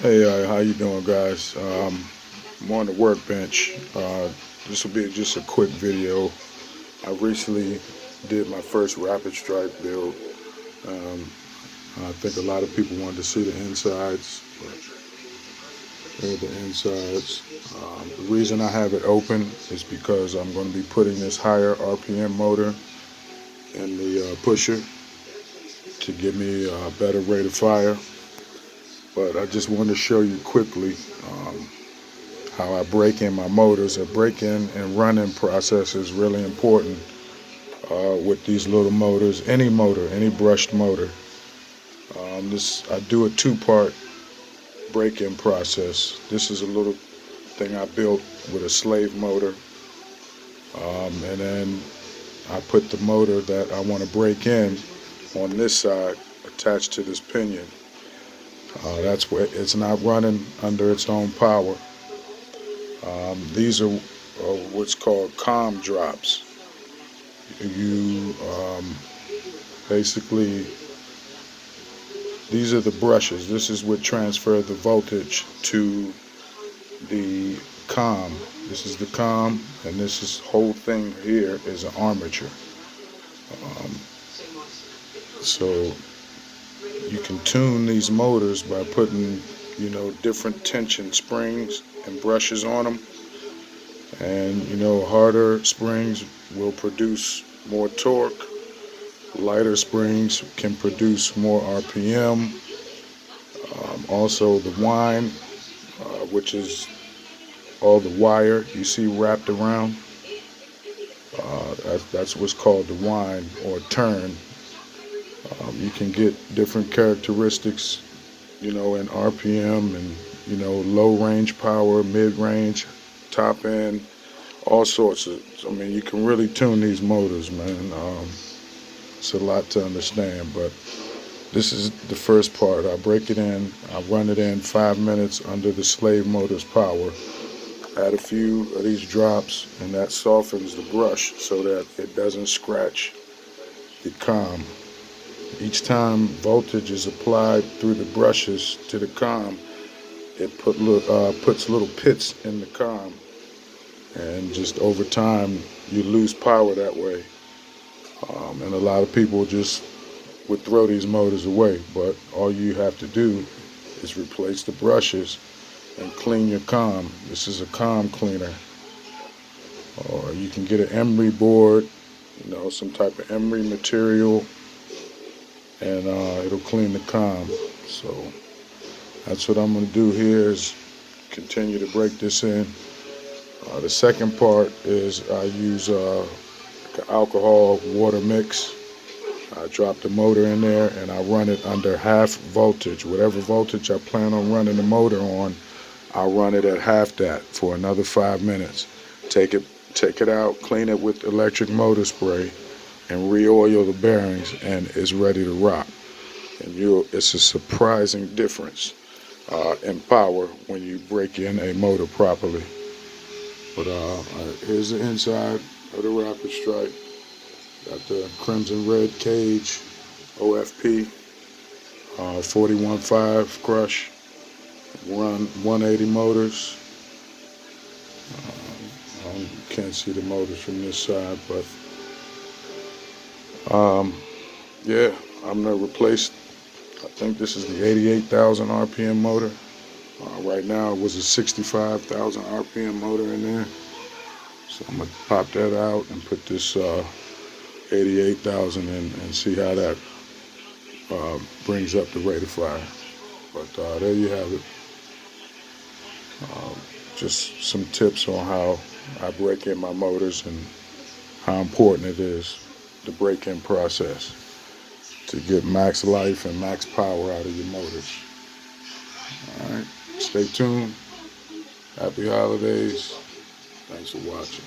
Hey, how you doing, guys? I'm on the workbench. This will be just a quick video. I recently did my first rapid strike build. Um, I think a lot of people wanted to see the insides. Here are the insides. The reason I have it open is because I'm going to be putting this higher RPM motor in the pusher to give me a better rate of fire. But I just want to show you quickly how I break in my motors. A break in and run in process is really important with these little motors. Any motor, any brushed motor. I do a two-part break in process. This is a little thing I built with a slave motor, and then I put the motor that I want to break in on this side attached to this pinion. That's where it's not running under its own power. These are what's called calm drops. You basically, these are the brushes. This is what transfer the voltage to the calm. This is the calm, and this whole thing here is an armature. Um, so you can tune these motors by putting, different tension springs and brushes on them. And, harder springs will produce more torque. Lighter springs can produce more RPM. Also the wind, which is all the wire you see wrapped around. That's what's called the wind or turn. You can get different characteristics, in RPM and, low range power, mid range, top end, all sorts of. I mean, you can really tune these motors, man. It's a lot to understand, but this is the first part. I break it in, I run it in 5 minutes under the slave motor's power. Add a few of these drops, and that softens the brush so that it doesn't scratch the calm. Each time voltage is applied through the brushes to the calm, it puts little pits in the calm, and just over time you lose power that way. And a lot of people just would throw these motors away, but all you have to do is replace the brushes and clean your calm. This is a calm cleaner, or you can get an emery board, some type of emery material, and it'll clean the calm. So that's what I'm going to do here, is continue to break this in. The second part is I use alcohol water mix. I drop the motor in there and I run it under half voltage. Whatever voltage I plan on running the motor on, I'll run it at half that for another 5 minutes. Take it out, clean it with electric motor spray, and re-oil the bearings, and it's ready to rock. And it's a surprising difference in power when you break in a motor properly. But here's the inside of the Rapid Strike. Got the crimson red cage, OFP, 41.5 crush, run 180 motors. You can't see the motors from this side, but yeah, I'm gonna replace, I think this is the 88,000 RPM motor. Right now it was a 65,000 RPM motor in there. So I'm gonna pop that out and put this 88,000 in and see how that brings up the rate of fire. But there you have it. Just some tips on how I break in my motors and how important it is, the break-in process, to get max life and max power out of your motors. All right, stay tuned. Happy holidays. Thanks for watching.